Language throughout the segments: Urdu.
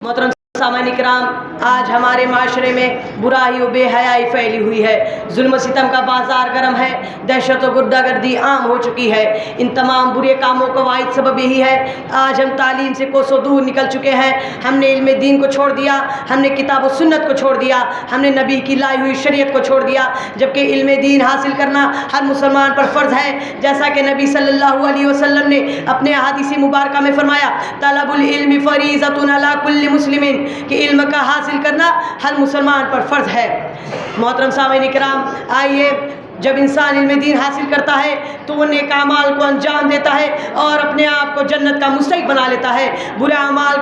محترم سامعین کرام، آج ہمارے معاشرے میں برائی و بے حیائی پھیلی ہوئی ہے، ظلم و ستم کا بازار گرم ہے، دہشت و غنڈہ گردی عام ہو چکی ہے۔ ان تمام برے کاموں کا واحد سبب یہی ہے، آج ہم تعلیم سے کوسوں دور نکل چکے ہیں۔ ہم نے علم دین کو چھوڑ دیا، ہم نے کتاب و سنت کو چھوڑ دیا، ہم نے نبی کی لائی ہوئی شریعت کو چھوڑ دیا، جبکہ علم دین حاصل کرنا ہر مسلمان پر فرض ہے، جیسا کہ نبی صلی اللہ علیہ وسلم نے اپنے احادیث مبارکہ میں فرمایا، طلب العلم فریضۃ علی کل مسلم، کہ علم کا حاصل کرنا ہر مسلمان پر فرض ہے۔ محترم سامعین کرام، آئیے، جب انسان علم دین حاصل کرتا ہے تو وہ نیک اعمال کو انجام دیتا ہے اور اپنے آپ کو جنت کا مستحق بنا لیتا ہے، برے اعمال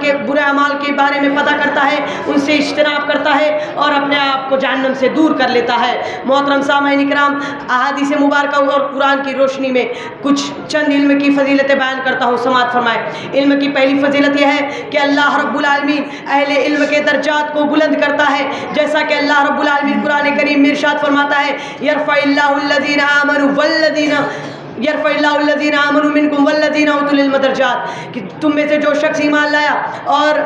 کے بارے میں پتہ کرتا ہے، ان سے اجتناب کرتا ہے اور اپنے آپ کو جہنم سے دور کر لیتا ہے۔ محترم سامعین کرام، احادیث مبارکہ اور قرآن کی روشنی میں کچھ چند علم کی فضیلتیں بیان کرتا ہوں، سماعت فرمائے۔ علم کی پہلی فضیلت یہ ہے کہ اللہ رب العالمین اہل علم کے درجات کو بلند کرتا ہے، جیسا کہ اللہ رب العالمین قرآن کریم میں ارشاد فرماتا ہے، یرفع اللہ الذین آمنوا منکم والذین اوتوا العلم درجات، کہ تم میں سے جو شخص ایمان لایا اور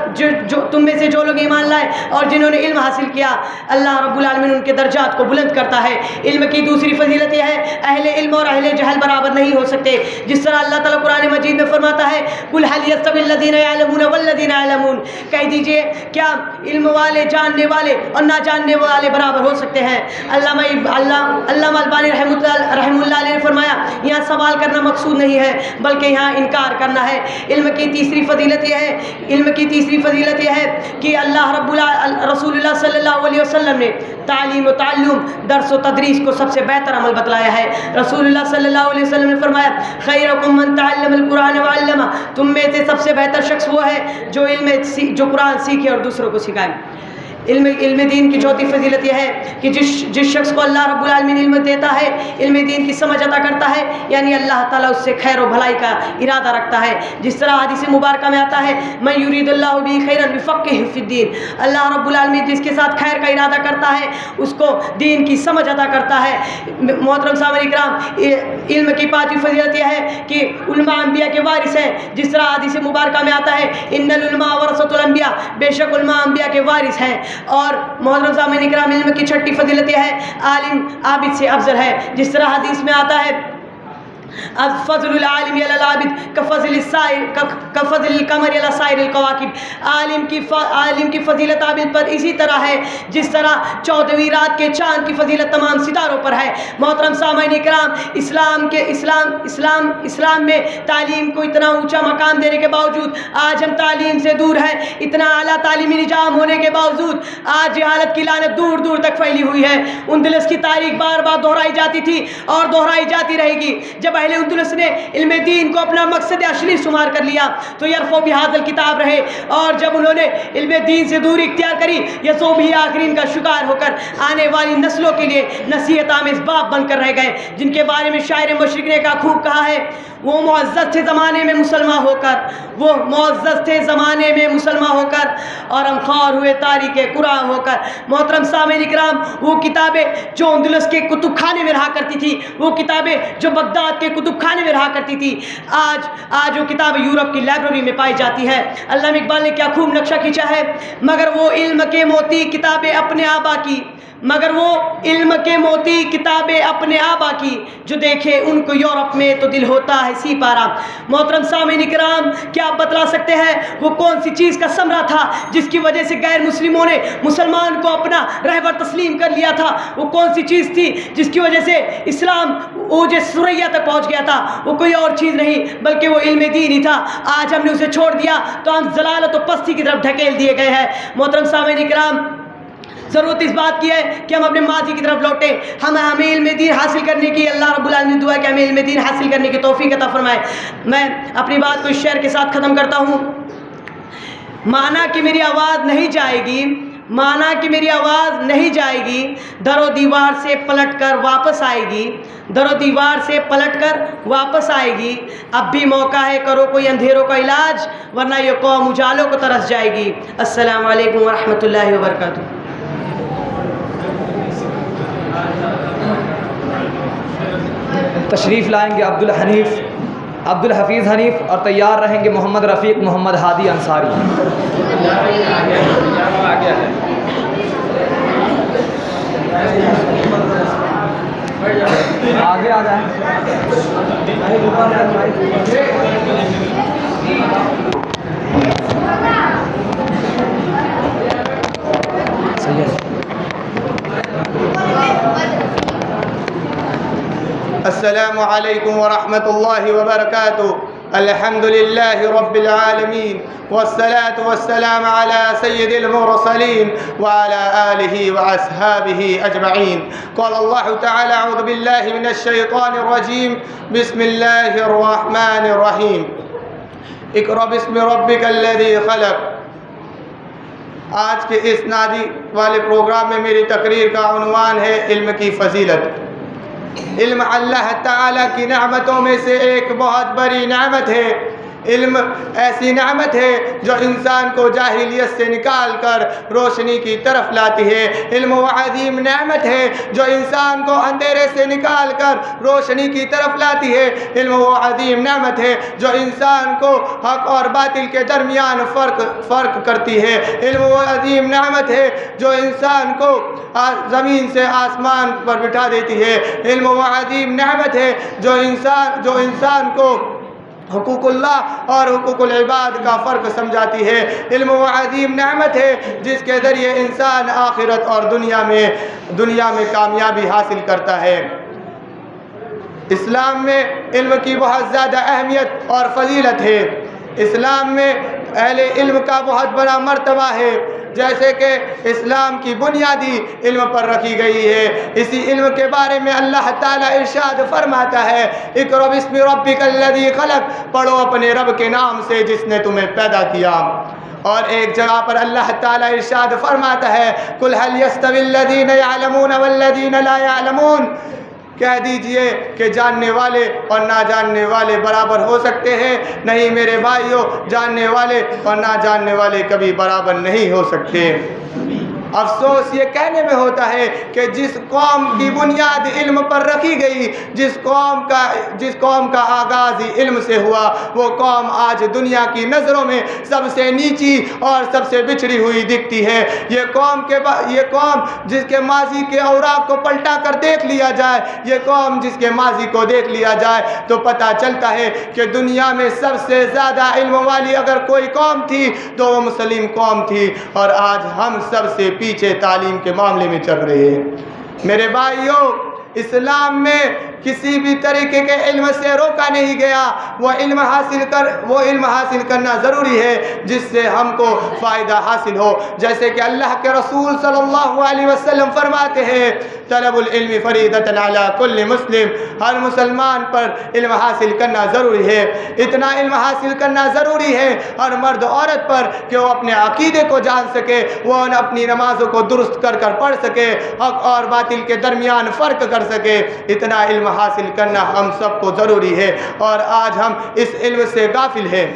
تم میں سے جو لوگ ایمان لائے اور جنہوں نے علم حاصل کیا، اللہ رب العالمین ان کے درجات کو بلند کرتا ہے۔ علم کی دوسری فضیلت یہ ہے، اہل علم اور اہل جہل برابر نہیں ہو سکتے، جس طرح اللہ تعالیٰ قرآن مجید میں فرماتا ہے، قل هل يستوي الذین یعلمون والذین لا یعلمون، کہہ دیجئے کیا علم والے، جاننے والے اور نہ جاننے والے برابر ہو سکتے ہیں؟ علامہ البانی رحمہ اللہ علیہ نے فرمایا، یہاں سوال کرنا مقصود نہیں ہے بلکہ یہاں انکار کرنا ہے۔ علم کی تیسری فضیلت یہ ہے کہ اللہ رسول اللہ صلی اللہ علیہ وسلم نے تعلیم و تعلم، درس و تدریس کو سب سے بہتر عمل بتلایا ہے۔ رسول اللہ صلی اللہ علیہ وسلم نے فرمایا، خیرکم من تعلم القرآن وعلمہ، تم میں سے سب سے بہتر شخص وہ ہے جو قرآن سیکھے اور دوسروں کو سکھائے۔ علم دین کی چوتھی فضیلت یہ ہے کہ جس شخص کو اللہ رب العالمین علم دیتا ہے، علم دین کی سمجھ عطا کرتا ہے، یعنی اللہ تعالیٰ اس سے خیر و بھلائی کا ارادہ رکھتا ہے، جس طرح حدیث مبارکہ میں آتا ہے، من یرید اللہ بہ خیرا یفقہہ فی الدین، اللہ رب العالمین جس کے ساتھ خیر کا ارادہ کرتا ہے اس کو دین کی سمجھ عطا کرتا ہے۔ محترم سامعین کرام، علم کی پانچویں فضیلت یہ ہے کہ علماء انبیاء کے وارث ہیں، جس طرح حدیث مبارکہ میں آتا ہے، ان العلماء ورثۃ الانبیاء، بے شک علماء انبیاء کے وارث ہیں۔ اور محترم سامعین کرام، علم کی چھٹی فضیلت یہ ہے، عالم عابد سے افضل ہے، جس طرح حدیث میں آتا ہے، فضل العالم علی العابد کفضل القمر علی سائر الکواکب، عالم کی فضیلت عابد پر اسی طرح ہے جس طرح 14ویں رات کے چاند کی فضیلت تمام ستاروں پر ہے۔ محترم سامعین کرام، اسلام میں تعلیم کو اتنا اونچا مقام دینے کے باوجود آج ہم تعلیم سے دور ہیں، اتنا اعلیٰ تعلیمی نظام ہونے کے باوجود آج جہالت کی لعنت دور دور تک پھیلی ہوئی ہے۔ اندلس کی تاریخ بار بار دہرائی جاتی تھی اور دہرائی جاتی رہے گی۔ جب اہل اندلس نے علم دین کو اپنا مقصد اصلی شمار کر لیا تو یرفع بہذا الکتاب رہے، اور جب انہوں نے علم دین سے دوری اختیار کری، یسوع بھی آخرین کا شکار ہو کر آنے والی نسلوں کے لیے نصیحت آمیز باب بن کر رہ گئے، جن کے بارے میں شاعر مشرق نے کا خوب کہا ہے، وہ معزز تھے زمانے میں مسلمان ہو کر اور ہم خوار ہوئے تاریخ قرآن ہو کر۔ محترم سامعین کرام، وہ کتابیں جو اندلس کے کتب خانے میں رہا کرتی تھی، وہ کتابیں جو بغداد کے کتب خانے میں رہا کرتی تھی، آج وہ کتاب یورپ کی لائبریری میں پائی جاتی ہے۔ علامہ اقبال نے کیا خوب نقشہ کھینچا ہے، مگر وہ علم کے موتی کتابیں اپنے آبا کی، جو دیکھے ان کو یورپ میں تو دل ہوتا ہے سی پارا۔ محترم سامعین کرام، کیا آپ بتلا سکتے ہیں وہ کون سی چیز کا ثمرہ تھا جس کی وجہ سے غیر مسلموں نے مسلمان کو اپنا رہبر تسلیم کر لیا تھا؟ وہ کون سی چیز تھی جس کی وجہ سے اسلام اوج ثریا تک پہنچ گیا تھا؟ وہ کوئی اور چیز نہیں بلکہ وہ علم دین ہی تھا۔ آج ہم نے اسے چھوڑ دیا تو ہم ضلالت و پستی کی طرف ڈھکیل دیے گئے ہیں۔ محترم سامعین کرام، ضرورت اس بات کی ہے کہ ہم اپنے ماضی کی طرف لوٹیں، ہمیں علم دین حاصل کرنے کی اللہ رب العالمین دعا ہے کہ ہمیں علم دین حاصل کرنے کی توفیق عطا فرمائے۔ میں اپنی بات کو اس شعر کے ساتھ ختم کرتا ہوں، مانا کہ میری آواز نہیں جائے گی، در و دیوار سے پلٹ کر واپس آئے گی، اب بھی موقع ہے، کرو کوئی اندھیروں کا علاج، ورنہ یہ قوم اجالوں کو ترس جائے گی۔ السلام علیکم ورحمۃ اللہ وبرکاتہ۔ تشریف لائیں گے عبدالحفیظ حنیف اور تیار رہیں گے محمد رفیق محمد ہادی انصاری۔ السلام علیکم ورحمۃ اللہ وبرکاتہ. الحمد للہ رب العالمین والصلاة والسلام على سید المرسلین وعلى آلہ واصحابہ اجمعین. قال اللہ تعالی اعوذ باللہ من الشیطان الرجیم بسم اللہ الرحمن الرحیم. اقرأ باسم ربک الذی خلق. آج کے اس نادی والے پروگرام میں میری تقریر کا عنوان ہے علم کی فضیلت. علم اللہ تعالیٰ کی نعمتوں میں سے ایک بہت بڑی نعمت ہے. علم ایسی نعمت ہے جو انسان کو جاہلیت سے نکال کر روشنی کی طرف لاتی ہے. علم وہ عظیم نعمت ہے جو انسان کو اندھیرے سے نکال کر روشنی کی طرف لاتی ہے. علم وہ عظیم نعمت ہے جو انسان کو حق اور باطل کے درمیان فرق کرتی ہے. علم وہ عظیم نعمت ہے جو انسان کو زمین سے آسمان پر بٹھا دیتی ہے. علم وہ عظیم نعمت ہے جو انسان کو حقوق اللہ اور حقوق العباد کا فرق سمجھاتی ہے. علم وہ عظیم نعمت ہے جس کے ذریعے انسان آخرت اور دنیا میں کامیابی حاصل کرتا ہے. اسلام میں علم کی بہت زیادہ اہمیت اور فضیلت ہے. اسلام میں اہل علم کا بہت بڑا مرتبہ ہے. جیسے کہ اسلام کی بنیادی علم پر رکھی گئی ہے. اسی علم کے بارے میں اللہ تعالیٰ ارشاد فرماتا ہے اقرأ باسم ربک الذی خلق. پڑھو اپنے رب کے نام سے جس نے تمہیں پیدا کیا. اور ایک جگہ پر اللہ تعالیٰ ارشاد فرماتا ہے قل هل يستوي الذین يعلمون والذین لا يعلمون. کہہ دیجئے کہ جاننے والے اور نہ جاننے والے برابر ہو سکتے ہیں. نہیں میرے بھائیوں، جاننے والے اور نہ جاننے والے کبھی برابر نہیں ہو سکتے. افسوس یہ کہنے میں ہوتا ہے کہ جس قوم کی بنیاد علم پر رکھی گئی، جس قوم کا آغاز ہی علم سے ہوا، وہ قوم آج دنیا کی نظروں میں سب سے نیچی اور سب سے بچھڑی ہوئی دکھتی ہے. یہ قوم جس کے ماضی کے اوراق کو پلٹا کر دیکھ لیا جائے، یہ قوم جس کے ماضی کو دیکھ لیا جائے تو پتہ چلتا ہے کہ دنیا میں سب سے زیادہ علم والی اگر کوئی قوم تھی تو وہ مسلم قوم تھی. اور آج ہم سب سے پیچھے تعلیم کے معاملے میں چل رہے ہیں. میرے بھائیوں، اسلام میں کسی بھی طریقے کے علم سے روکا نہیں گیا. وہ علم حاصل کرنا ضروری ہے جس سے ہم کو فائدہ حاصل ہو. جیسے کہ اللہ کے رسول صلی اللہ علیہ وسلم فرماتے ہیں طلب العلم فریضۃ علی کل مسلم. ہر مسلمان پر علم حاصل کرنا ضروری ہے. اتنا علم حاصل کرنا ضروری ہے ہر مرد عورت پر کہ وہ اپنے عقیدے کو جان سکے، وہ اپنی نمازوں کو درست کر پڑھ سکے، حق اور باطل کے درمیان فرق کر سکے. اتنا علم حاصل کرنا ہم سب کو ضروری ہے اور آج ہم اس علم سے غافل ہیں.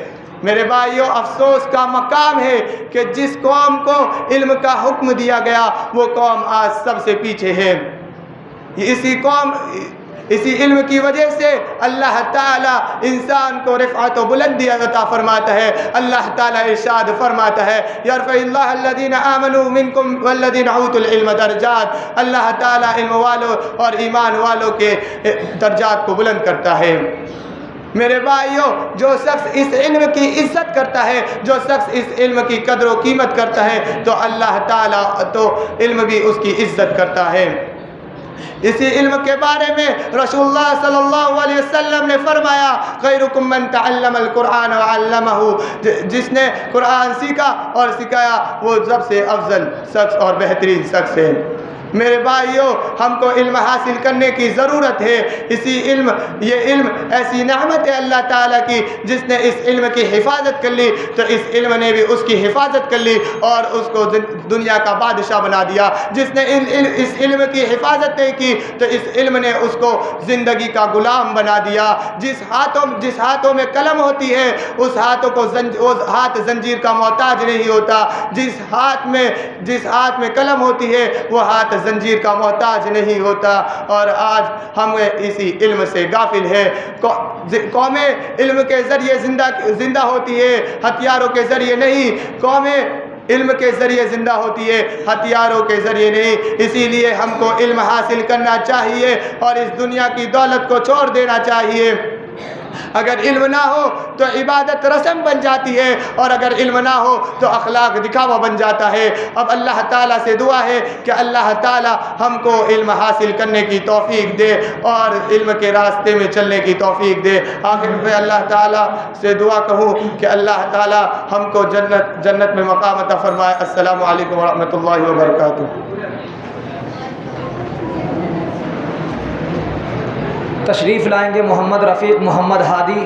میرے بھائیوں، افسوس کا مقام ہے کہ جس قوم کو علم کا حکم دیا گیا وہ قوم آج سب سے پیچھے ہے. اسی علم کی وجہ سے اللہ تعالیٰ انسان کو رفعت و بلندی عطا فرماتا ہے. اللہ تعالیٰ ارشاد فرماتا ہے یرفع اللہ الذین آمنوا منکم والذین اوتوا العلم درجات. اللہ تعالیٰ علم والوں اور ایمان والوں کے درجات کو بلند کرتا ہے. میرے بھائیوں، جو شخص اس علم کی عزت کرتا ہے، جو شخص اس علم کی قدر و قیمت کرتا ہے تو اللہ تعالیٰ تو علم بھی اس کی عزت کرتا ہے. اسی علم کے بارے میں رسول اللہ صلی اللہ علیہ وسلم نے فرمایا خیرکم من تعلم القرآن وعلمہ. جس نے قرآن سیکھا اور سکھایا وہ سب سے افضل شخص اور بہترین شخص ہے. میرے بھائیوں، ہم کو علم حاصل کرنے کی ضرورت ہے. یہ علم ایسی نعمت ہے اللہ تعالیٰ کی. جس نے اس علم کی حفاظت کر لی تو اس علم نے بھی اس کی حفاظت کر لی اور اس کو دنیا کا بادشاہ بنا دیا. جس نے اس علم کی حفاظت نہیں کی تو اس علم نے اس کو زندگی کا غلام بنا دیا. جس ہاتھوں میں قلم ہوتی ہے اس ہاتھ زنجیر کا محتاج نہیں ہوتا. جس ہاتھ میں قلم ہوتی ہے وہ ہاتھ زنجیر کا محتاج نہیں ہوتا. اور آج ہم اسی علم سے غافل ہیں. قومیں علم کے ذریعے زندہ ہوتی ہے، ہتھیاروں کے ذریعے نہیں. قومیں علم کے ذریعے زندہ ہوتی ہے، ہتھیاروں کے ذریعے نہیں. اسی لیے ہم کو علم حاصل کرنا چاہیے اور اس دنیا کی دولت کو چھوڑ دینا چاہیے. اگر علم نہ ہو تو عبادت رسم بن جاتی ہے، اور اگر علم نہ ہو تو اخلاق دکھاوا بن جاتا ہے۔ اب اللہ تعالیٰ سے دعا ہے کہ اللہ تعالیٰ ہم کو علم حاصل کرنے کی توفیق دے اور علم کے راستے میں چلنے کی توفیق دے۔ آخر میں اللہ تعالیٰ سے دعا کہوں کہ اللہ تعالیٰ ہم کو جنت میں مقام عطا فرمائے۔ السلام علیکم ورحمۃ اللہ وبرکاتہ۔ تشریف لائیں گے محمد رفیق محمد ہادی،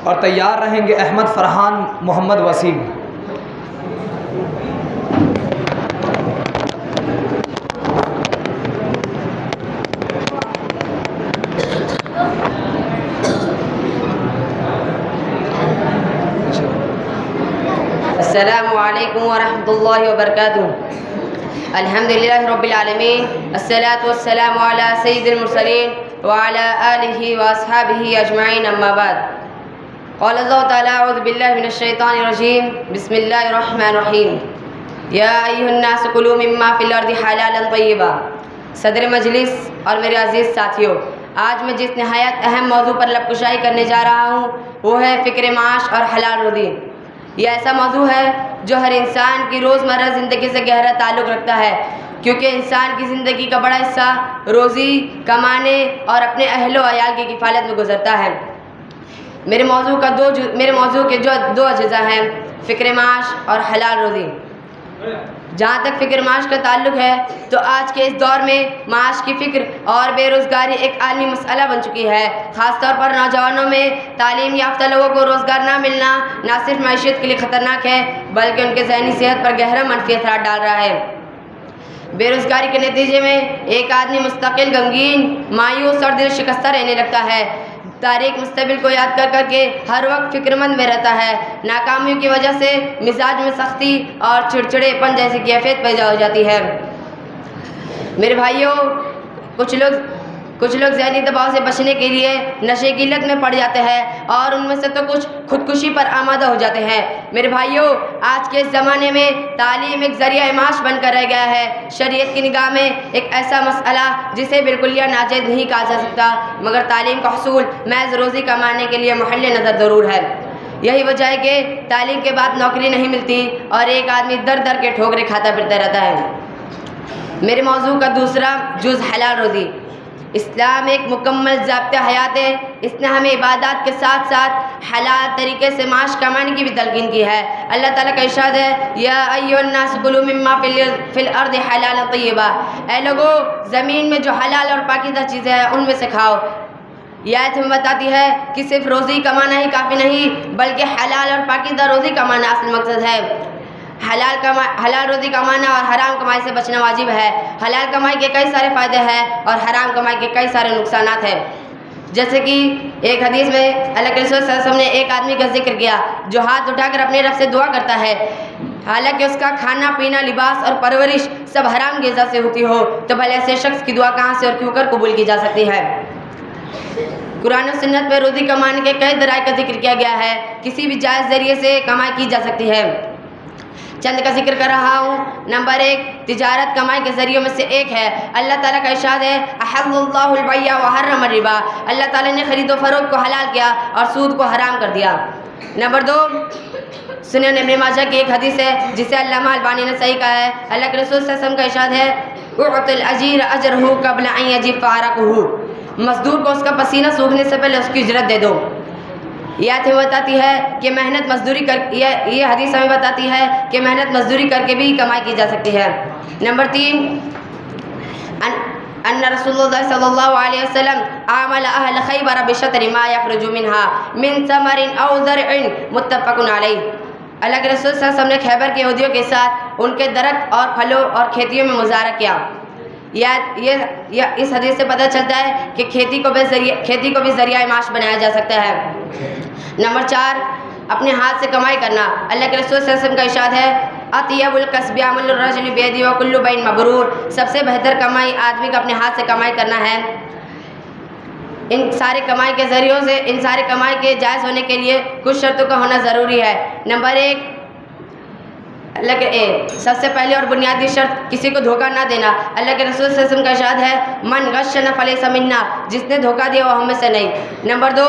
اور تیار رہیں گے احمد فرحان محمد وسیم۔ السلام علیکم ورحمۃ اللہ وبرکاتہ۔ الحمدللہ رب العالمین، الصلاۃ والسلام علی سید المرسلین وعلی آلہ واصحابہ اجمعین، اما بعد۔ قال اللہ تعالی اعوذ باللہ من الشیطان الرجیم، بسم اللہ الرحمن الرحیم، یا ایھا الناس کلوا مما فی الارض حلالا طیبا۔ صدر مجلس اور میرے عزیز ساتھیوں، آج میں جس نہایت اہم موضوع پر لب کشائی کرنے جا رہا ہوں وہ ہے فکر معاش اور حلال روزی۔ یہ ایسا موضوع ہے جو ہر انسان کی روزمرہ زندگی سے گہرا تعلق رکھتا ہے، کیونکہ انسان کی زندگی کا بڑا حصہ روزی کمانے اور اپنے اہل و عیال کی کفالت میں گزرتا ہے۔ میرے موضوع کے جو دو اجزاء ہیں، فکر معاش اور حلال روزی۔ جہاں تک فکر معاش کا تعلق ہے تو آج کے اس دور میں معاش کی فکر اور بے روزگاری ایک عالمی مسئلہ بن چکی ہے۔ خاص طور پر نوجوانوں میں تعلیم یافتہ لوگوں کو روزگار نہ ملنا نہ صرف معیشت کے لیے خطرناک ہے بلکہ ان کے ذہنی صحت پر گہرا منفی اثرات ڈال رہا ہے۔ بے روزگاری کے نتیجے میں ایک آدمی مستقل غمگین، مایوس اور دل شکستہ رہنے لگتا ہے۔ تاریخ مستقبل کو یاد کر کر کے ہر وقت فکر مند میں رہتا ہے۔ ناکامیوں کی وجہ سے مزاج میں سختی اور چڑچڑے پن جیسی کیفیت پیدا ہو جاتی ہے۔ میرے بھائیوں، کچھ لوگ ذہنی دباؤ سے بچنے کے لیے نشے کی لت میں پڑ جاتے ہیں اور ان میں سے تو کچھ خودکشی پر آمادہ ہو جاتے ہیں۔ میرے بھائیوں، آج کے اس زمانے میں تعلیم ایک ذریعہ معاش بن کر رہ گیا ہے۔ شریعت کی نگاہ میں ایک ایسا مسئلہ جسے بالکل یا ناجائز نہیں کہا جا سکتا، مگر تعلیم کا حصول محض روزی کمانے کے لیے محل نظر ضرور ہے۔ یہی وجہ ہے کہ تعلیم کے بعد نوکری نہیں ملتی اور ایک آدمی در در کے ٹھوکریں کھاتا پھرتا رہتا ہے۔ میرے موضوع کا دوسرا جز حلال روزی۔ اسلام ایک مکمل ضابطۂ حیات ہے۔ اس نے ہمیں عبادات کے ساتھ ساتھ حلال طریقے سے معاش کمانے کی بھی تلقین کی ہے۔ اللہ تعالیٰ کا ارشاد ہے، یا ایھا الناس کلوا مما فی الارض حلالا طیبا۔ اے لوگو، زمین میں جو حلال اور پاکیزہ چیزیں ہیں ان میں سے کھاؤ۔ یہ آیت ہمیں بتاتی ہے کہ صرف روزی کمانا ہی کافی نہیں بلکہ حلال اور پاکیزہ روزی کمانا اصل مقصد ہے۔ حلال روزی کمانا اور حرام کمائی سے بچنا واجب ہے۔ حلال کمائی کے کئی سارے فائدے ہیں اور حرام کمائی کے کئی سارے نقصانات ہیں۔ جیسے کہ ایک حدیث میں اللہ کے رسول صلی اللہ علیہ وسلم نے ایک آدمی کا ذکر کیا جو ہاتھ اٹھا کر اپنے رب سے دعا کرتا ہے، حالانکہ اس کا کھانا پینا، لباس اور پرورش سب حرام غذا سے ہوتی ہو، تو بھلے ایسے شخص کی دعا کہاں سے اور کیوں کر قبول کی جا سکتی ہے؟ قرآن و سنت میں روزی کمانے کے کئی ذرائع کا ذکر کیا گیا ہے۔ کسی بھی جائز ذریعے سے کمائی کی جا سکتی ہے۔ چند کا ذکر کر رہا ہوں۔ نمبر 1، تجارت کمائی کے ذریعوں میں سے ایک ہے۔ اللہ تعالیٰ کا ارشاد ہے، احل اللہ البیع وحرم الربا۔ اللہ تعالیٰ نے خرید و فروخت کو حلال کیا اور سود کو حرام کر دیا۔ نمبر 2، سنن ابن ماجہ کی ایک حدیث ہے جسے علامہ البانی نے صحیح کہا ہے۔ اللہ کے رسول صلی اللہ علیہ وسلم کا ارشاد ہے، اعطِ الاجیر اجرہ قبل ان یجف فارقہ۔ مزدور کو اس کا پسینہ سوکھنے سے پہلے اس کی اجرت دے دو۔ یہ آیت ہمیں بتاتی ہے کہ محنت مزدوری یہ حدیث ہمیں بتاتی ہے کہ محنت مزدوری کر کے بھی کمائی کی جا سکتی ہے۔ نمبر 3، ان رسول اللہ صلی اللہ علیہ وسلم عامل اہل خیبر بشطر ما یخرج منها من ثمر او زرع متفق علیہ۔ اللہ کے رسول صلی اللہ علیہ وسلم نے خیبر کے یہودیوں کے ساتھ ان کے درخت اور پھلوں اور کھیتیوں میں مظاہرہ کیا۔ اس حدیث سے پتہ چلتا ہے کہ کھیتی کو بھی ذریعہ معاش بنایا جا سکتا ہے۔ نمبر 4، اپنے ہاتھ سے کمائی کرنا۔ اللہ کے رسول صلی اللہ علیہ وسلم کا ارشاد ہے، اطیب الکسب عمل الرجل بیدی وکل بین مبرور۔ سب سے بہتر کمائی آدمی کا اپنے ہاتھ سے کمائی کرنا ہے۔ ان سارے کمائی کے جائز ہونے کے لیے کچھ شرطوں کا ہونا ضروری ہے۔ نمبر 1، سب سے پہلے اور بنیادی شرط کسی کو دھوکہ نہ دینا۔ اللہ کے رسول صلی اللہ علیہ وسلم کا ارشاد ہے، من غشنا فلیس منا۔ جس نے دھوکہ دیا وہ ہم میں سے نہیں۔ نمبر 2،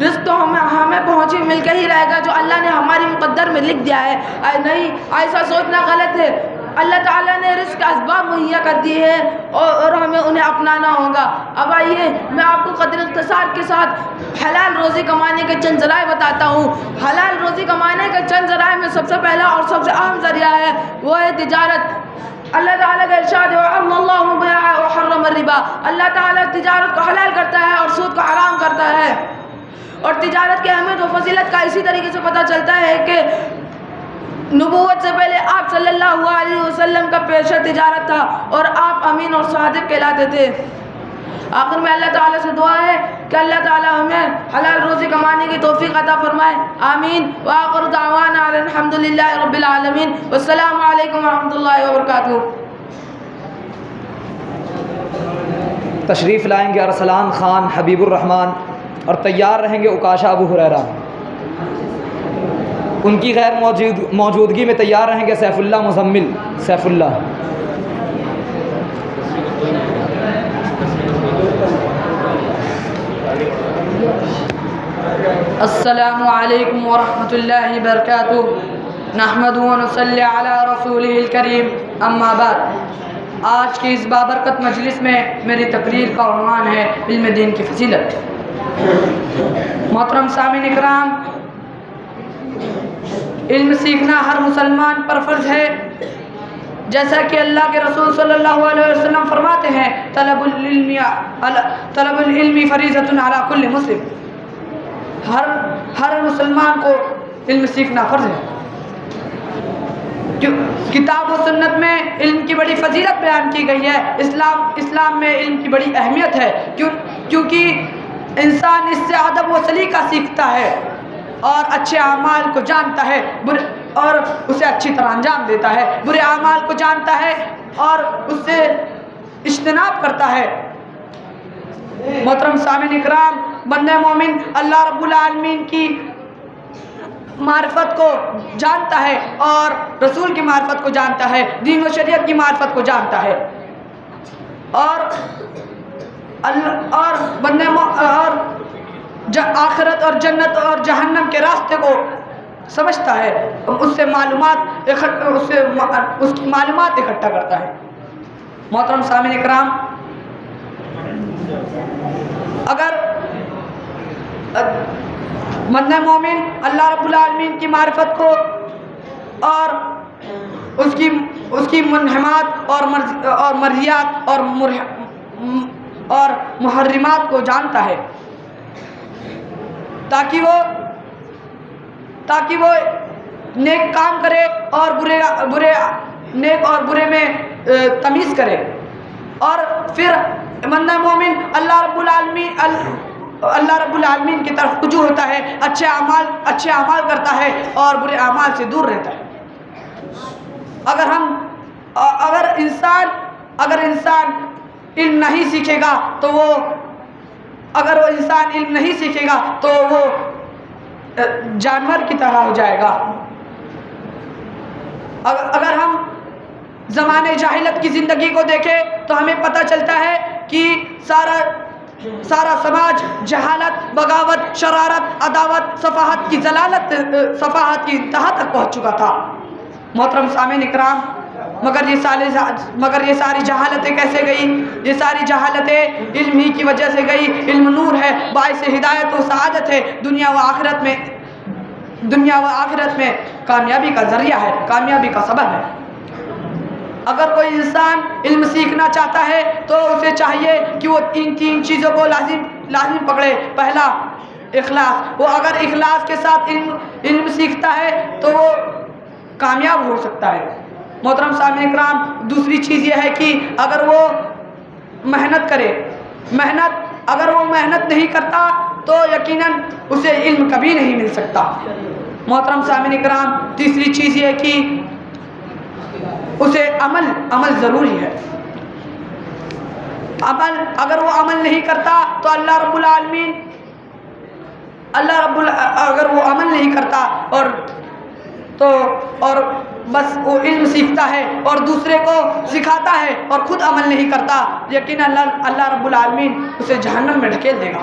رزق تو ہمیں پہنچے مل کے ہی رہے گا جو اللہ نے ہماری مقدر میں لکھ دیا ہے. نہیں، ایسا سوچنا غلط ہے. اللہ تعالیٰ نے رزق کے اسباب مہیا کر دیے ہیں اور ہمیں انہیں اپنانا ہوگا. اب آئیے میں آپ کو قدر اختصار کے ساتھ حلال روزی کمانے کے چند ذرائع بتاتا ہوں. حلال روزی کمانے کے چند ذرائع میں سب سے پہلا اور سب سے اہم ذریعہ ہے وہ ہے تجارت. اللہ تعالیٰ کا ارشاد ہے وَأَحَلَّ اللَّهُ الْبَيْعَ وَحَرَّمَ الرِّبَا. اللہ تعالیٰ تجارت کو حلال کرتا ہے اور سود کو حرام کرتا ہے. اور تجارت کی اہمیت و فضیلت کا اسی طریقے سے پتہ چلتا ہے کہ نبوت سے پہلے آپ صلی اللہ علیہ وسلم کا پیشہ تجارت تھا اور آپ امین اور صادق کہلاتے تھے. آخر میں اللہ تعالیٰ سے دعا ہے کہ اللہ تعالیٰ ہمیں حلال روزی کمانے کی توفیق عطا فرمائے. آمین. وآخر دعوانا الحمد للہ رب العالمین. والسلام علیکم ورحمۃ اللہ وبرکاتہ. تشریف لائیں گے ارسلان خان حبیب الرحمان اور تیار رہیں گے عکاشہ ابو ہریرہ. ان کی غیر موجودگی میں تیار رہیں گے سیف اللہ مزمل. سیف اللہ. السلام علیکم ورحمۃ اللہ وبرکاتہ. نحمده ونصلی علی رسولہ الکریم. اما بعد. آج کی اس بابرکت مجلس میں میری تقریر کا عنوان ہے علم دین کی فضیلت. محترم سامعین اکرام، علم سیکھنا ہر مسلمان پر فرض ہے. جیسا کہ اللہ کے رسول صلی اللہ علیہ وسلم فرماتے ہیں طلب العلم فریضۃ علی کل مسلم. ہر مسلمان کو علم سیکھنا فرض ہے. کتاب و سنت میں علم کی بڑی فضیلت بیان کی گئی ہے. اسلام میں علم کی بڑی اہمیت ہے کیونکہ انسان اس سے ادب و سلیقہ سیکھتا ہے اور اچھے اعمال کو جانتا ہے اور اسے اچھی طرح انجام دیتا ہے. برے اعمال کو جانتا ہے اور اس سے اجتناب کرتا ہے. محترم سامعین اکرام، بندہ مومن اللہ رب العالمین کی معرفت کو جانتا ہے اور رسول کی معرفت کو جانتا ہے، دین و شریعت کی معرفت کو جانتا ہے اور بندہ اور آخرت اور جنت اور جہنم کے راستے کو سمجھتا ہے. اس کی معلومات اکٹھا کرتا ہے. محترم سامعین اکرام، اگر بندہ مومن اللہ رب العالمین کی معرفت کو اور اس کی منہمات اور مرضیات اور محرمات کو جانتا ہے تاکہ وہ نیک کام کرے اور نیک اور برے میں تمیز کرے. اور پھر بندہ مومن اللہ رب العالمین کی طرف رجوع ہوتا ہے، اچھے اعمال کرتا ہے اور برے اعمال سے دور رہتا ہے. اگر انسان علم نہیں سیکھے گا تو وہ جانور کی طرح ہو جائے گا. اگر ہم زمانے جاہلیت کی زندگی کو دیکھیں تو ہمیں پتہ چلتا ہے کہ سارا سماج جہالت، بغاوت، شرارت، عداوت، صفاحت کی انتہا تک پہنچ چکا تھا. محترم سامعین اکرام، مگر یہ ساری جہالتیں کیسے گئی؟ یہ ساری جہالتیں علم ہی کی وجہ سے گئی. علم نور ہے، باعث ہدایت و سعادت ہے. دنیا و آخرت میں کامیابی کا ذریعہ ہے، کامیابی کا سبب ہے. اگر کوئی انسان علم سیکھنا چاہتا ہے تو اسے چاہیے کہ وہ تین چیزوں کو لازم پکڑے. پہلا، اخلاص. وہ اگر اخلاص کے ساتھ علم سیکھتا ہے تو وہ کامیاب ہو سکتا ہے. محترم سامعین اکرام، دوسری چیز یہ ہے کہ اگر وہ محنت کرے. اگر وہ محنت نہیں کرتا تو یقیناً اسے علم کبھی نہیں مل سکتا. محترم سامعین اکرام، تیسری چیز یہ ہے کہ اسے عمل ضروری ہے. اگر وہ عمل نہیں کرتا تو اگر وہ عمل نہیں کرتا اور بس وہ علم سیکھتا ہے اور دوسرے کو سکھاتا ہے اور خود عمل نہیں کرتا، یقیناً اللہ رب العالمین اسے جہنم میں ڈھکیل دے گا.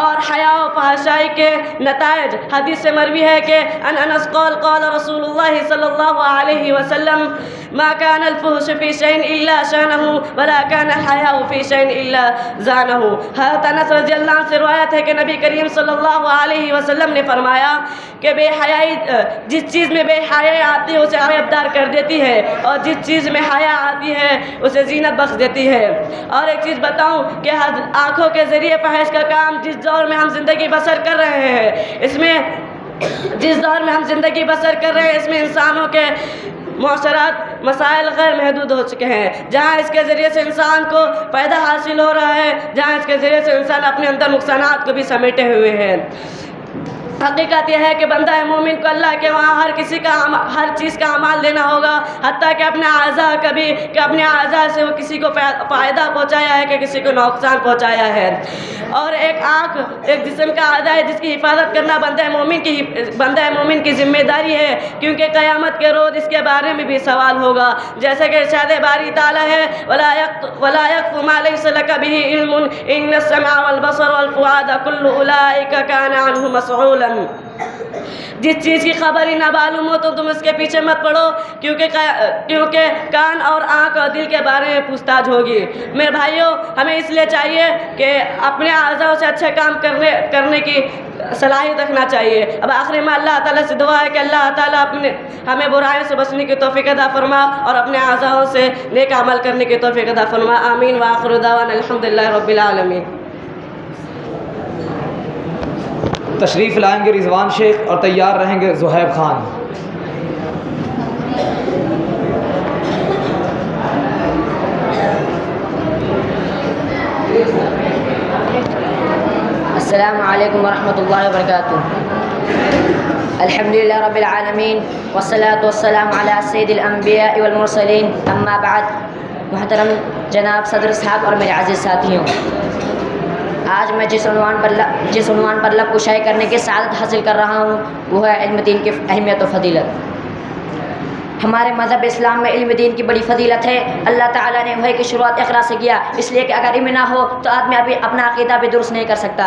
اور حیا و فحشائی کے نتائج۔ حدیث سے مروی ہے کہ انس قال قال رسول اللہ صلی اللہ علیہ وسلم ما كان الفحش في شيء الا شانه ولا كان الحياء في شيء الا زانه۔ حضرت انس رضی اللہ عنہ سے روایت ہے کہ نبی کریم صلی اللہ علیہ وسلم نے فرمایا کہ بے حیائی، جس چیز میں بے حیائی آتی ہے اسے عیبدار کر دیتی ہے، اور جس چیز میں حیا آتی ہے اسے زینت بخش دیتی ہے۔ اور ایک چیز بتاؤں کہ آنکھوں کے ذریعے فحش کا کام جس دور میں ہم زندگی بسر کر رہے ہیں، اس میں اس میں انسانوں کے معاشرات مسائل غیر محدود ہو چکے ہیں، جہاں اس کے ذریعے سے انسان کو فائدہ حاصل ہو رہا ہے، جہاں اس کے ذریعے سے انسان اپنے اندر نقصانات کو بھی سمیٹے ہوئے ہیں۔ حقیقت یہ ہے کہ بندہ مومن کو اللہ کے وہاں ہر چیز کا اعمال دینا ہوگا، حتیٰ کہ اپنے اعضاء سے وہ کسی کو فائدہ پہنچایا ہے کہ کسی کو نقصان پہنچایا ہے۔ اور ایک آنکھ ایک جسم کا اعضاء ہے جس کی حفاظت کرنا بندہ مومن کی ذمہ داری ہے، کیونکہ قیامت کے روز اس کے بارے میں بھی سوال ہوگا، جیسے کہ ارشاد باری تعالیٰ ہے وَلَا يَقْفُ مَا لَيْسَ لَكَ بِهِ عِلْمٌ إِنَّ السَّمْعَ وَالْبَصَرَ وَالْفُؤَادَ كُلُّ أُولَٰئِكَ كَانَ عَنْهُ مسؤولا۔ جس چیز کی خبر ہی نہ معلوم ہو تو تم اس کے پیچھے مت پڑو، کیونکہ کان اور آنکھ اور دل کے بارے میں پوچھ تاچھ ہوگی۔ میرے بھائیوں، ہمیں اس لیے چاہیے کہ اپنے اعضاء سے اچھے کام کرنے کی صلاحیت رکھنا چاہیے۔ اب آخری میں اللہ تعالیٰ سے دعا ہے کہ اللہ تعالیٰ ہمیں برائیوں سے بچنے کی توفیق عطا فرما اور اپنے اعضاء سے نیک عمل کرنے کی توفیق عطا فرما۔ آمین وآخر دعوانا الحمدللہ رب العالمین۔ تشریف لائیں گے رضوان شیخ اور تیار رہیں گے زہیب خان۔ السلام علیکم ورحمۃ اللہ وبرکاتہ۔ الحمدللہ رب العالمین والصلاة والسلام علی سید الانبیاء والمرسلین، اما بعد۔ محترم جناب صدر صاحب اور میرے عزیز ساتھیوں، آج میں جس عنوان پر لب کشائی کرنے کی سعادت حاصل کر رہا ہوں وہ ہے علم دین کی اہمیت و فضیلت۔ ہمارے مذہب اسلام میں علم دین کی بڑی فضیلت ہے۔ اللہ تعالیٰ نے وحی کی شروعات اقرا سے کیا، اس لیے کہ اگر علم نہ ہو تو آدمی اپنا عقیدہ بھی درست نہیں کر سکتا۔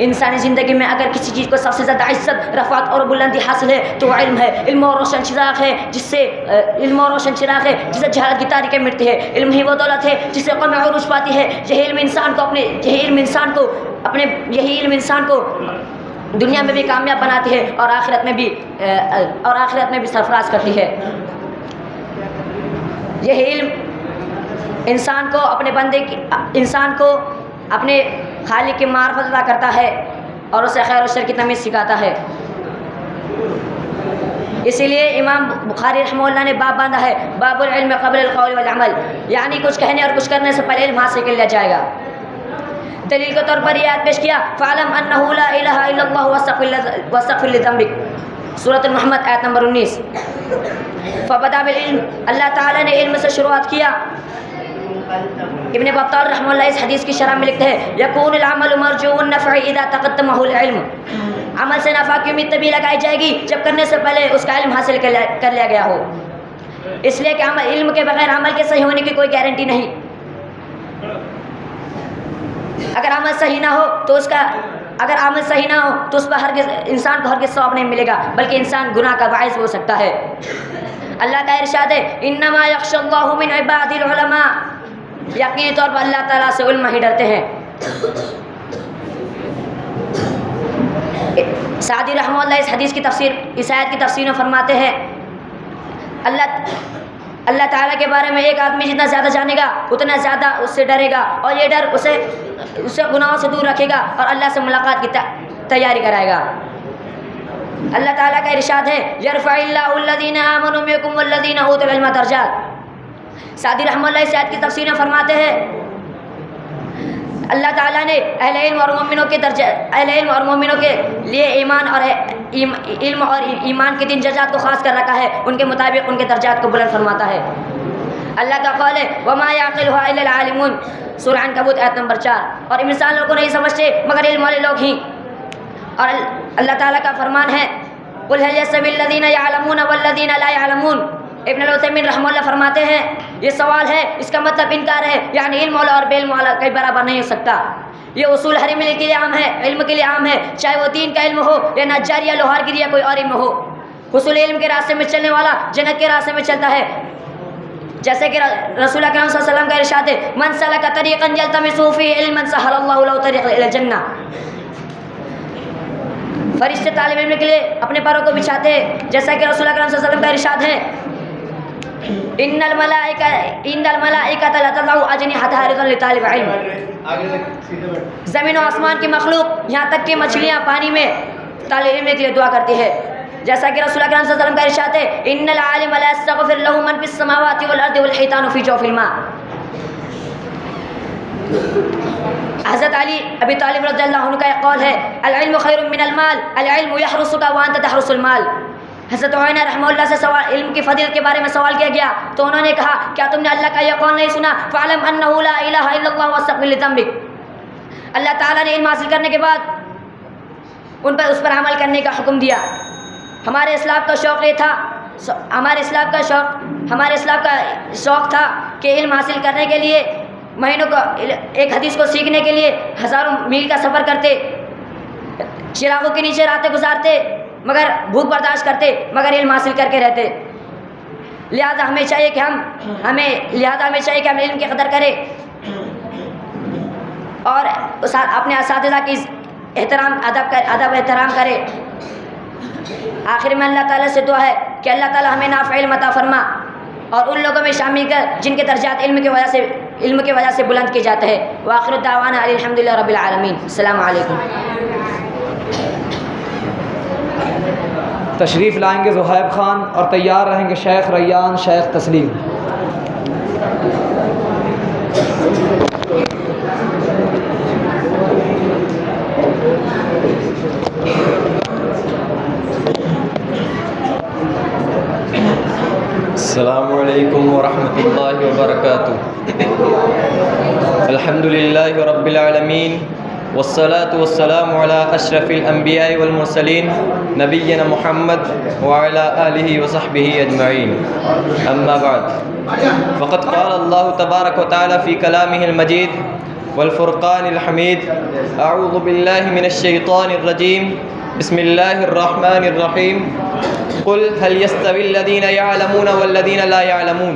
انسانی زندگی میں اگر کسی چیز کو سب سے زیادہ عزت، رفعت اور بلندی حاصل ہے تو وہ علم ہے۔ علم اور روشن چراغ ہے جسے جہالت کی تاریکیں مٹتی ہے۔ علم ہی وہ دولت ہے جسے قوم عروج پاتی ہے۔ یہی علم انسان کو دنیا میں بھی کامیاب بناتی ہے اور آخرت میں بھی سرفراز کرتی ہے۔ یہی علم انسان کو اپنے خالق کی معرفت عطا کرتا ہے اور اسے خیر و شر کی تمیز سکھاتا ہے۔ اسی لیے امام بخاری رحمہ اللہ نے باب باندھا ہے، باب العلم قبل القول والعمل، یعنی کچھ کہنے اور کچھ کرنے سے پہلے علم حاصل کر لیا جائے گا۔ دلیل کے طور پر یہ آیت پیش کیا، فَاعْلَمْ أَنَّهُ لَا إِلَٰهَ إِلَّا اللَّهُ وَاسْتَغْفِرْ لِذَنبِكَ، سورۃ المحمد آیت نمبر 19۔ فبدا بالعلم، اللہ تعالیٰ نے علم سے شروعات کیا۔ ابن بطال رحمہ اللہ اس حدیث کی شرح میں لکھتے ہیں، یکون العمل مرجو النفع اذا تقدمہ العلم، عمل سے نفع کی امید تبھی لگائی جائے گی جب کرنے سے پہلے اس کا علم حاصل کر لیا گیا ہو۔ اس لیے کہ علم کے بغیر عمل کے صحیح ہونے کی کوئی گارنٹی نہیں۔ اگر عمل صحیح نہ ہو تو اس پر انسان کو ہرگز ثواب نہیں ملے گا، بلکہ انسان گناہ کا باعث ہو سکتا ہے۔ اللہ کا ارشاد ہے، انما یخشی اللہ من عباد العلماء، یقینی طور پر اللہ تعالیٰ سے علماء ہی ڈرتے ہیں۔ سعدی رحمہ اللہ اس آیت کی تفسیر میں فرماتے ہیں، اللہ تعالیٰ کے بارے میں ایک آدمی جتنا زیادہ جانے گا اتنا زیادہ اس سے ڈرے گا، اور یہ ڈر اسے گناہوں سے دور رکھے گا اور اللہ سے ملاقات کی تیاری کرائے گا۔ اللہ تعالیٰ کا ارشاد ہے، یرفع اللہ الذین آمنوا منکم والذین اوتوا العلم درجات۔ سعدی رحمہ اللہ اس آیت کی تفسیر میں فرماتے ہیں، اللہ تعالیٰ نے اہل علم اور مومنوں کے لیے علم اور ایمان کے 3 درجات کو خاص کر رکھا ہے، ان کے مطابق ان کے درجات کو بلند فرماتا ہے۔ اللہ کا قول ہے، وما یعقلها الا العالمون، سورہ عنکبوت آیت نمبر 4۔ اور انسان لوگوں کو نہیں سمجھتے مگر علم والے لوگ ہی۔ اور اللہ تعالیٰ کا فرمان ہے، قل هل يستوي الذين يعلمون والذين لا يعلمون۔ ابن العثیمین رحمہ اللہ فرماتے ہیں، یہ سوال ہے، اس کا مطلب انکار ہے، یعنی علم والا اور بے علم والا کئی برابر نہیں ہو سکتا۔ یہ اصول ہر علم کے لیے عام ہے، علم کے لیے عام ہے، چاہے وہ دین کا علم ہو یا نجاری یا لوہار گری یا کوئی اور علم ہو۔ حصول علم کے راستے میں چلنے والا جنت کے راستے میں چلتا ہے، جیسے کہ رسول اکرم صلی اللہ علیہ وسلم کا ارشاد ہے من سلک طریقا یلتمس فیہ علما سہل اللہ له طریقا الی الجنہ۔ فرشتے طالب علم کے لیے اپنے پروں کو بچھاتے ہیں، جیسا کہ رسول اکرم صلی اللہ علیہ وسلم کا ارشاد ہے ان الملائکۃ لتضع اجنحتها رضا لطالب علم۔ زمین و آسمان کی مخلوق یہاں تک کہ مچھلیاں پانی میں طالب علم کے لیے دعا کرتی ہے، جیسا کہ رسول اکرم صلی اللہ علیہ وسلم کا ارشاد ہے ان العالم لا يستغفر له من في السماوات والارض والحيتان في جوف الماء۔ حضرت علی ابی طالب رضی اللہ عنہ کا ایک قول ہے العلم خیر من المال، العلم يحرسك وانت تحرس المال۔ حضرت عینہ رحمہ اللہ سے علم کی فضیلت کے بارے میں سوال کیا گیا تو انہوں نے کہا کیا تم نے اللہ کا یہ قول نہیں سنا فاعلم انه لا الہ الا اللہ واستغفر لذنبک۔ اللہ تعالیٰ نے علم حاصل کرنے کے بعد اس پر عمل کرنے کا حکم دیا۔ ہمارے اسلام کا شوق یہ تھا، ہمارے اسلام کا شوق تھا کہ علم حاصل کرنے کے لیے مہینوں کو ایک حدیث کو سیکھنے کے لیے ہزاروں میل کا سفر کرتے، چراغوں کے نیچے راتیں گزارتے، مگر بھوک برداشت کرتے، مگر علم حاصل کر کے رہتے۔ لہذا ہمیں چاہیے کہ ہم علم کی قدر کریں اور اپنے اساتذہ کی ادب احترام کریں۔ آخر میں اللہ تعالیٰ سے دعا ہے کہ اللہ تعالیٰ ہمیں نافع علم عطا فرما اور ان لوگوں میں شامل کر جن کے درجات علم کی وجہ سے بلند کیے جاتے ہیں۔ وآخر دعوانا الحمدللہ رب العالمین۔ السلام علیکم۔ تشریف لائیں گے زہیب خان اور تیار رہیں گے شیخ ریان، شیخ تسلیم۔ السلام علیکم ورحمۃ اللہ وبرکاتہ۔ الحمد للہ رب العالمین والصلاة والسلام علی اشرف الانبیاء والمرسلین نبینا محمد وعلی آلہ وصحبہ اجمعین، اما بعد فقد قال اللہ تبارک وتعالی فی کلامہ المجید والفرقان الحمید اعوذ باللہ من الشیطان الرجیم بسم اللہ الرحمن الرحیم قل هل يستوي الذين يعلمون والذين لا يعلمون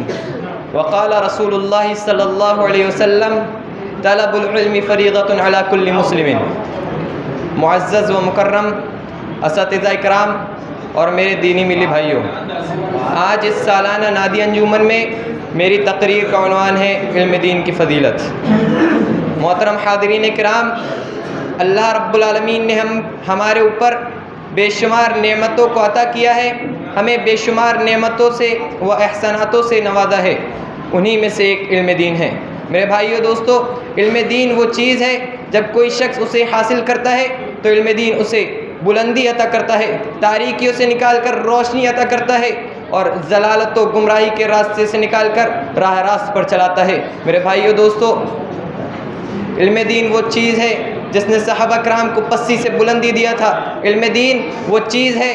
وقال رسول الله صلی اللہ علیہ وسلم طلب العلم فریضۃ علی کل مسلم۔ معزز و مکرم اساتذہ اکرام اور میرے دینی ملی بھائیوں، آج اس سالانہ نادی انجمن میں میری تقریر کا عنوان ہے علم دین کی فضیلت۔ محترم حاضرین کرام، اللہ رب العالمین نے ہمارے اوپر بے شمار نعمتوں کو عطا کیا ہے، ہمیں بے شمار نعمتوں سے و احساناتوں سے نوازا ہے، انہی میں سے ایک علم دین ہے۔ میرے بھائیو دوستو، علم دین وہ چیز ہے جب کوئی شخص اسے حاصل کرتا ہے تو علم دین اسے بلندی عطا کرتا ہے، تاریکیوں سے نکال کر روشنی عطا کرتا ہے اور ضلالت و گمراہی کے راستے سے نکال کر راہ راست پر چلاتا ہے۔ میرے بھائیو دوستو، علم دین وہ چیز ہے جس نے صحابہ کرام کو پسی سے بلندی دیا تھا۔ علم دین وہ چیز ہے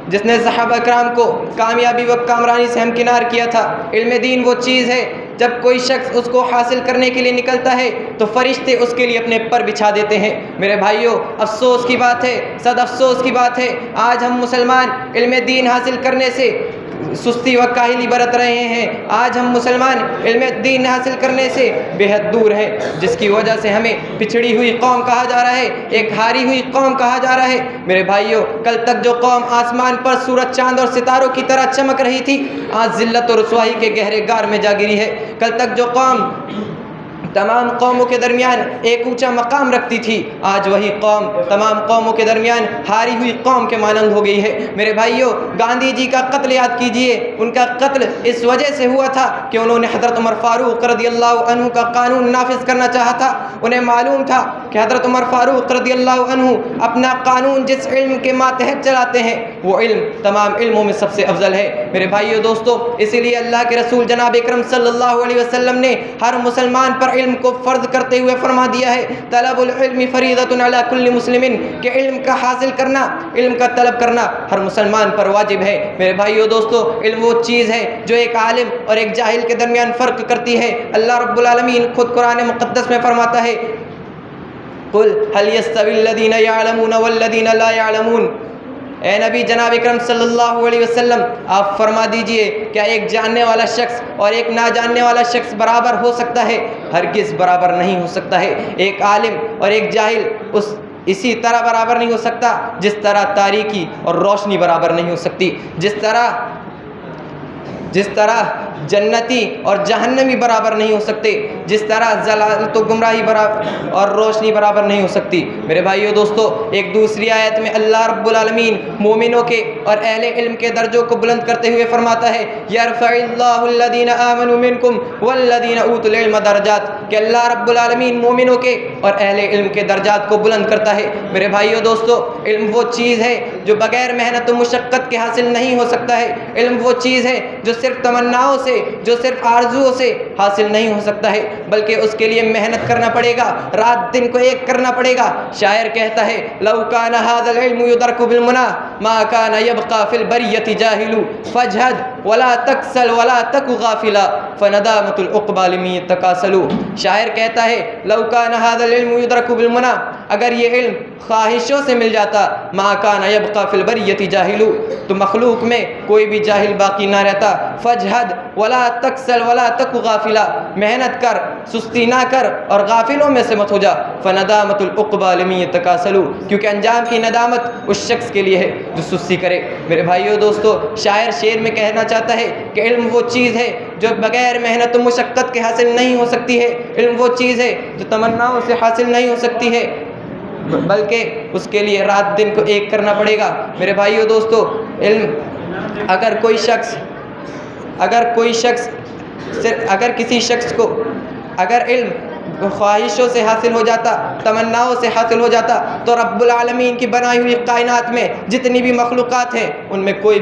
جس نے صحابہ کرام کو کامیابی و کامرانی سے ہمکنار کیا تھا۔ علم دین وہ چیز ہے جب کوئی شخص اس کو حاصل کرنے کے لیے نکلتا ہے تو فرشتے اس کے لیے اپنے پر بچھا دیتے ہیں۔ میرے بھائیوں، افسوس کی بات ہے، صد افسوس کی بات ہے، آج ہم مسلمان علم دین حاصل کرنے سے سستی و کاہلی برت رہے ہیں۔ آج ہم مسلمان علم دین حاصل کرنے سے بے حد دور ہیں، جس کی وجہ سے ہمیں پچھڑی ہوئی قوم کہا جا رہا ہے، ایک ہاری ہوئی قوم کہا جا رہا ہے۔ میرے بھائیوں، کل تک جو قوم آسمان پر سورج، چاند اور ستاروں کی طرح چمک رہی تھی، آج ذلت اور رسوائی کے گہرے غار میں جا گری ہے۔ کل تک جو قوم تمام قوموں کے درمیان ایک اونچا مقام رکھتی تھی، آج وہی قوم تمام قوموں کے درمیان ہاری ہوئی قوم کے مانند ہو گئی ہے۔ میرے بھائیوں، گاندھی جی کا قتل یاد کیجئے، ان کا قتل اس وجہ سے ہوا تھا کہ انہوں نے حضرت عمر فاروق رضی اللہ عنہ کا قانون نافذ کرنا چاہا تھا۔ انہیں معلوم تھا کہ حضرت عمر فاروق رضی اللہ عنہ اپنا قانون جس علم کے ماتحت چلاتے ہیں وہ علم تمام علموں میں سب سے افضل ہے۔ میرے بھائیوں دوستو، اسی لیے اللہ کے رسول جناب اکرم صلی اللہ علیہ وسلم نے ہر مسلمان پر علم کو فرض کرتے ہوئے فرما دیا ہے، طلب العلم فریضۃ علی کل مسلم، کہ علم کا حاصل کرنا، علم کا طلب کرنا ہر مسلمان پر واجب ہے۔ میرے بھائیو دوستو، علم وہ چیز ہے جو ایک عالم اور ایک جاہل کے درمیان فرق کرتی ہے۔ اللہ رب العالمین خود قرآن مقدس میں فرماتا ہے قل هل يستوي الذين يعلمون والذين لا يعلمون. اے نبی جناب اکرم صلی اللہ علیہ وسلم آپ فرما دیجئے کیا ایک جاننے والا شخص اور ایک نہ جاننے والا شخص برابر ہو سکتا ہے؟ ہرگز برابر نہیں ہو سکتا ہے. ایک عالم اور ایک جاہل اسی طرح برابر نہیں ہو سکتا جس طرح تاریکی اور روشنی برابر نہیں ہو سکتی، جس طرح جنتی اور جہنمی برابر نہیں ہو سکتے، جس طرح ضلالت و گمراہی برابر اور روشنی برابر نہیں ہو سکتی. میرے بھائیو دوستو، ایک دوسری آیت میں اللہ رب العالمین مومنوں کے اور اہل علم کے درجوں کو بلند کرتے ہوئے فرماتا ہے یرفع اللہ الذین آمنوا منکم والذین اوتوا العلم درجات، کہ اللہ رب العالمین مومنوں کے اور اہل علم کے درجات کو بلند کرتا ہے. میرے بھائیو دوستو، علم وہ چیز ہے جو بغیر محنت و مشقت کے حاصل نہیں ہو سکتا ہے. علم وہ چیز ہے جو صرف تمناؤں سے، جو صرف آرزوؤں سے حاصل نہیں ہو سکتا ہے، بلکہ اس کے لیے محنت کرنا پڑے گا، رات دن کو ایک کرنا پڑے گا. شاعر کہتا ہے لو کان ھذا العلم یدرک بالمنى ما کان یبقى فی البریۃ جاہل فاجھد ولا تکسل ولا تک غافلا فندامۃ العقبى لمن یتکاسل. شاعر کہتا ہے لو کان ھذا العلم یدرک بالمنى، اگر یہ علم خواہشوں سے مل جاتا، ما کان یبقى فی البریۃ جاہل، تو مخلوق میں کوئی بھی جاہل باقی نہ رہتا. فاجھد ولا تکسل ولا تک غافلا، محنت کر، سستی نہ کر اور غافلوں میں سے مت ہو جا. فندامۃ العقبى لمن یتکاسل، کیونکہ انجام کی ندامت اس شخص کے لیے ہے جو سستی کرے. میرے بھائیو دوستو، شاعر شعر میں کہنا چاہتا ہے کہ علم وہ چیز ہے جو بغیر محنت و مشقت کے حاصل نہیں ہو سکتی ہے. علم وہ چیز ہے جو تمناؤں سے حاصل نہیں ہو سکتی ہے، بلکہ اس کے لیے رات دن کو ایک کرنا پڑے گا. میرے بھائیو دوستو، علم اگر کسی شخص کو اگر علم خواہشوں سے حاصل ہو جاتا، تمناؤں سے حاصل ہو جاتا، تو رب العالمین کی بنائی ہوئی کائنات میں جتنی بھی مخلوقات ہیں ان میں کوئی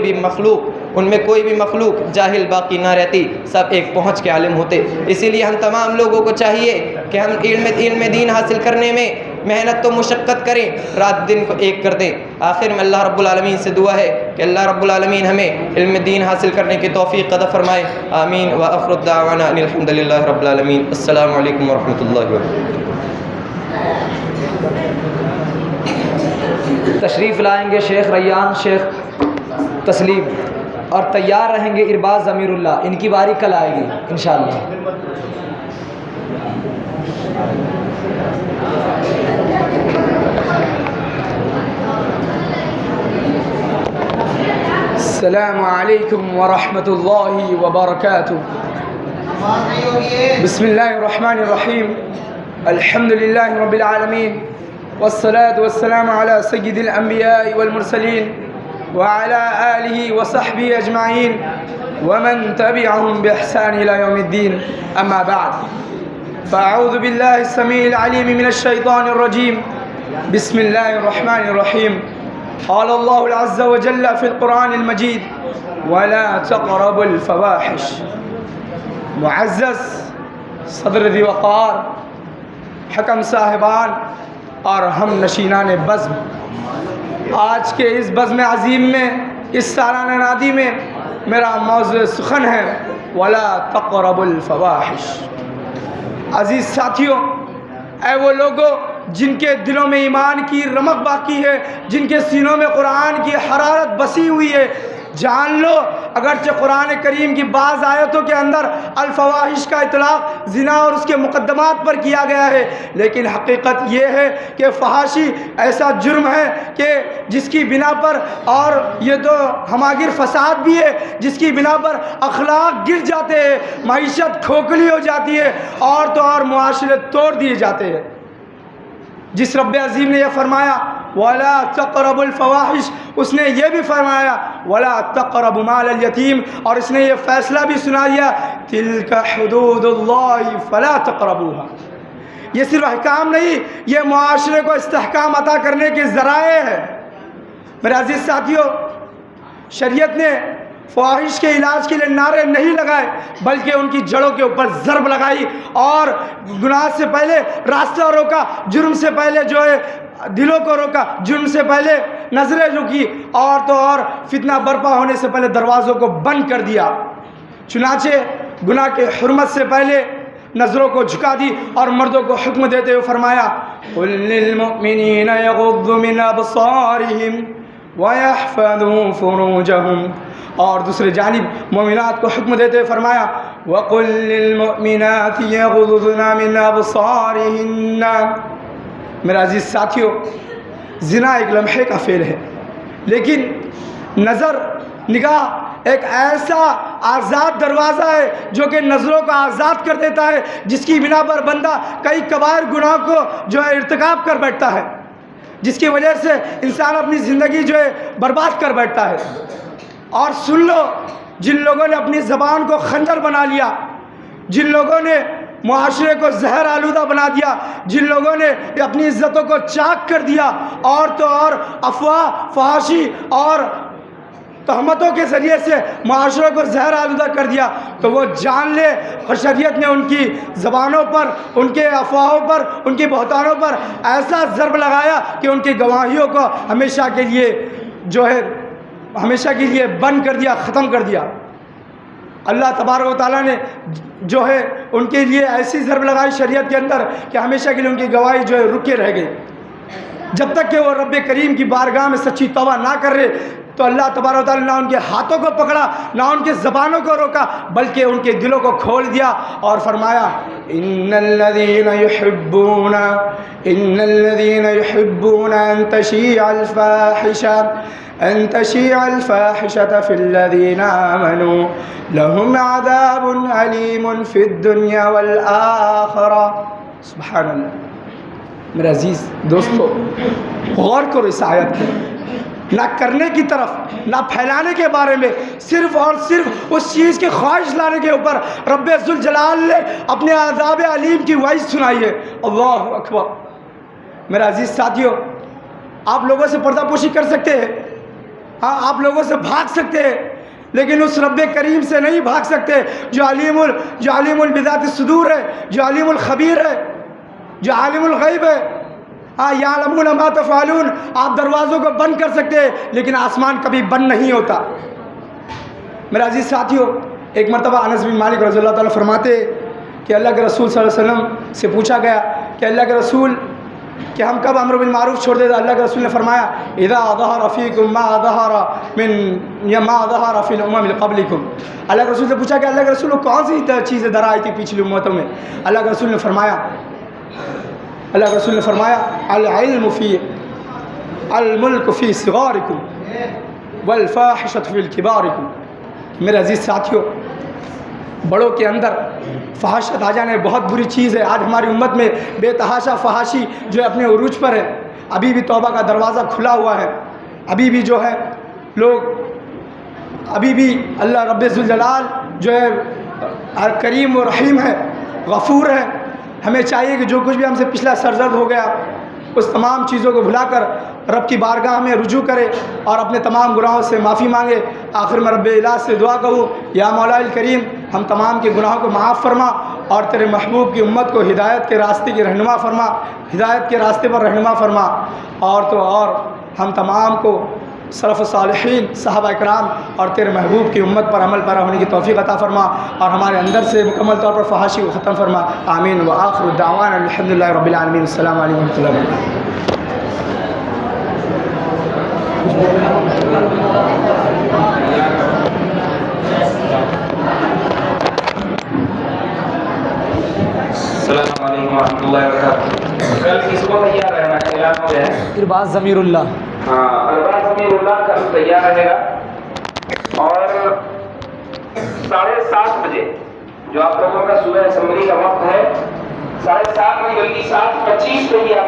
بھی مخلوق جاہل باقی نہ رہتی، سب ایک پہنچ کے عالم ہوتے. اسی لیے ہم تمام لوگوں کو چاہیے کہ ہم علم دین حاصل کرنے میں محنت و مشقت کریں، رات دن کو ایک کر دیں. آخر میں اللہ رب العالمین سے دعا ہے کہ اللہ رب العالمین ہمیں علم دین حاصل کرنے کی توفیق عطا فرمائے. آمین. وآخر دعوانا ان الحمد للہ رب العالمین. السلام علیکم ورحمۃ اللہ وبرکاتہ. تشریف لائیں گے شیخ ریان، شیخ تسلیم، اور تیار رہیں گے ارباز ضمیر اللہ. ان کی باری کل آئے گی انشاءاللہ. السلام علیکم ورحمۃ اللہ وبرکاتہ. بسم اللہ الرحمن الرحیم. الحمد للہ رب العالمین، والصلاة والسلام على سید الانبیاء والمرسلین وعلى آلہ وصحبہ اجمعین ومن تبعهم بإحسان إلى يوم الدین. اما بعد، فاعوذ باللہ السمیع العلیم من الشیطان الرجیم. بسم اللہ الرحمن الرحیم. قال اللہ عز وجل فی القرآن المجید ولا تقربوا الفواحش. معزز صدر ذی وقار، حکم صاحبان اور ہم نشینان بزم، آج کے اس بزم عظیم میں، اس سالانہ نادی میں میرا موضوع سخن ہے ولا تقربوا الفواحش. عزیز ساتھیوں، اے وہ لوگوں جن کے دلوں میں ایمان کی رمق باقی ہے، جن کے سینوں میں قرآن کی حرارت بسی ہوئی ہے، جان لو اگرچہ قرآن کریم کی بعض آیتوں کے اندر الفواحش کا اطلاق زنا اور اس کے مقدمات پر کیا گیا ہے، لیکن حقیقت یہ ہے کہ فحاشی ایسا جرم ہے کہ جس کی بنا پر، اور یہ تو ہماگیر فساد بھی ہے جس کی بنا پر اخلاق گر جاتے ہیں، معیشت کھوکھلی ہو جاتی ہے، اور تو اور معاشرے توڑ دیے جاتے ہیں. جس رب عظیم نے یہ فرمایا وَلَا تَقْرَبُوا الْفَوَاحِشَ، اس نے یہ بھی فرمایا وَلَا تَقْرَبُوا مَالَ الْيَتِيمِ، اور اس نے یہ فیصلہ بھی سنا دیا تِلْكَ حُدُودُ اللَّهِ فَلَا تَقْرَبُوهَا. یہ صرف احکام نہیں، یہ معاشرے کو استحکام عطا کرنے کے ذرائع ہے. میرے عزیز ساتھیوں، شریعت نے فواحش کے علاج کے لیے نعرے نہیں لگائے، بلکہ ان کی جڑوں کے اوپر ضرب لگائی، اور گناہ سے پہلے راستہ روکا، جرم سے پہلے جو ہے دلوں کو روکا، جرم سے پہلے نظریں رکی، اور تو اور فتنہ برپا ہونے سے پہلے دروازوں کو بند کر دیا. چنانچہ گناہ کے حرمت سے پہلے نظروں کو جھکا دی اور مردوں کو حکم دیتے ہوئے فرمایا قل للمؤمنین یغضوا من ابصارہم وَيَحْفَظُوا فُرُوجَهُمْ، اور دوسری جانب مومنات کو حکم دیتے ہوئے فرمایا وَقُلْ لِلْمُؤْمِنَاتِ يَغْضُضْنَ مِنْ أَبْصَارِهِنَّ۔ میرے عزیز ساتھیو، زنا ایک لمحے کا فعل ہے، لیکن نظر، نگاہ ایک ایسا آزاد دروازہ ہے جو کہ نظروں کو آزاد کر دیتا ہے، جس کی بنا پر بندہ کئی کبائر گناہ کو جو ہے ارتکاب کر بیٹھتا ہے، جس کی وجہ سے انسان اپنی زندگی جو ہے برباد کر بیٹھتا ہے۔ اور سن لو، جن لوگوں نے اپنی زبان کو خنجر بنا لیا، جن لوگوں نے معاشرے کو زہر آلودہ بنا دیا، جن لوگوں نے اپنی عزتوں کو چاک کر دیا، اور تو اور افواہ، فحاشی اور تہمتوں کے ذریعے سے معاشرے کو زہر آلودہ کر دیا، تو وہ جان لے شریعت نے ان کی زبانوں پر، ان کے افواہوں پر، ان کے بہتانوں پر ایسا ضرب لگایا کہ ان کی گواہیوں کو ہمیشہ کے لیے جو ہے ہمیشہ کے لیے بند کر دیا، ختم کر دیا۔ اللہ تبارک و تعالیٰ نے جو ہے ان کے لیے ایسی ضرب لگائی شریعت کے اندر کہ ہمیشہ کے لیے ان کی گواہی جو ہے رکے رہ گئی، جب تک کہ وہ رب کریم کی بارگاہ میں سچی توبہ نہ کر رہے۔ تو اللہ تبارک و تعالیٰ نہ ان کے ہاتھوں کو پکڑا، نہ ان کے زبانوں کو روکا، بلکہ ان کے دلوں کو کھول دیا اور فرمایا ان الذين يحبون ان تشيع الفاحشة في الذين آمنوا لهم عذاب أليم في الدنيا والآخرة۔ سبحان اللہ۔ میرے عزیز دوستو، غور کرو اس آیت کو، نہ کرنے کی طرف، نہ پھیلانے کے بارے میں، صرف اور صرف اس چیز کی خواہش لانے کے اوپر رب ذوالجلال نے اپنے عذاب علیم کی وعید سنائی ہے۔ اللہ اکبر۔ میرے عزیز ساتھیو، آپ لوگوں سے پردہ پوشی کر سکتے ہیں، ہاں آپ لوگوں سے بھاگ سکتے ہیں، لیکن اس رب کریم سے نہیں بھاگ سکتے جو علیم بذات الصدور ہے، جو علیم الخبیر ہے، جو عالم الغیب ہے۔ ہاں یعلمون ما تفعلون، آپ دروازوں کو بند کر سکتے ہیں لیکن آسمان کبھی بند نہیں ہوتا۔ میرے عزیز ساتھیو، ایک مرتبہ انس بن مالک رضی اللہ تعالیٰ فرماتے کہ اللہ کے رسول صلی اللہ علیہ وسلم سے پوچھا گیا کہ اللہ کے رسول کہ ہم کب امر بالمعروف چھوڑ دیتے؟ اللہ کے رسول نے فرمایا اذا ظہر فیکم ما ظہر فی الامم من قبلکم۔ اللہ کے رسول سے پوچھا کہ اللہ کے رسول کون سی چیزیں در آئی تھی پچھلی امتوں میں؟ اللہ کے رسول نے فرمایا العلم فی الملک فی صغارکم والفاحشۃ فی کبارکم۔ میرے عزیز ساتھیو، بڑوں کے اندر فحاشت آ جانا بہت بری چیز ہے۔ آج ہماری امت میں بے تحاشا فحاشی جو ہے اپنے عروج پر ہے، ابھی بھی توبہ کا دروازہ کھلا ہوا ہے، ابھی بھی جو ہے لوگ، ابھی بھی اللہ رب ذوالجلال جو ہے کریم و رحیم ہے، غفور ہے۔ ہمیں چاہیے کہ جو کچھ بھی ہم سے پچھلا سرزد ہو گیا اس تمام چیزوں کو بھلا کر رب کی بارگاہ میں رجوع کرے اور اپنے تمام گناہوں سے معافی مانگے۔ آخر میں رب الہ سے دعا کہوں یا مولا الکریم ہم تمام کے گناہوں کو معاف فرما اور تیرے محبوب کی امت کو ہدایت کے راستے کی رہنما فرما، ہدایت کے راستے پر رہنما فرما، اور تو اور ہم تمام کو سلف صالحین، صحابہ اکرام اور تیرے محبوب کی امت پر عمل پیرا ہونے کی توفیق عطا فرما، اور ہمارے اندر سے مکمل طور پر فحاشی کو ختم فرما۔ آمین۔ وآخر دعوانا الحمدللہ رب العالمین۔ السلام علیکم ورحمۃ اللہ وبرکاتہ۔ السلام علیکم ورحمۃ اللہ وبرکاتہ۔ کل کس کو تیار رہنا ہے؟ اعلان ہو گیا ہے۔ ارباز ضمیر اللہ، ہاں، ارباز ضمیر اللہ کل تیار رہے گا، اور 7:30 بجے جو آپ لوگوں کا صبح اسمبلی کا وقت ہے، 7:30 بجے بلکہ 7:25 پہ ہی آپ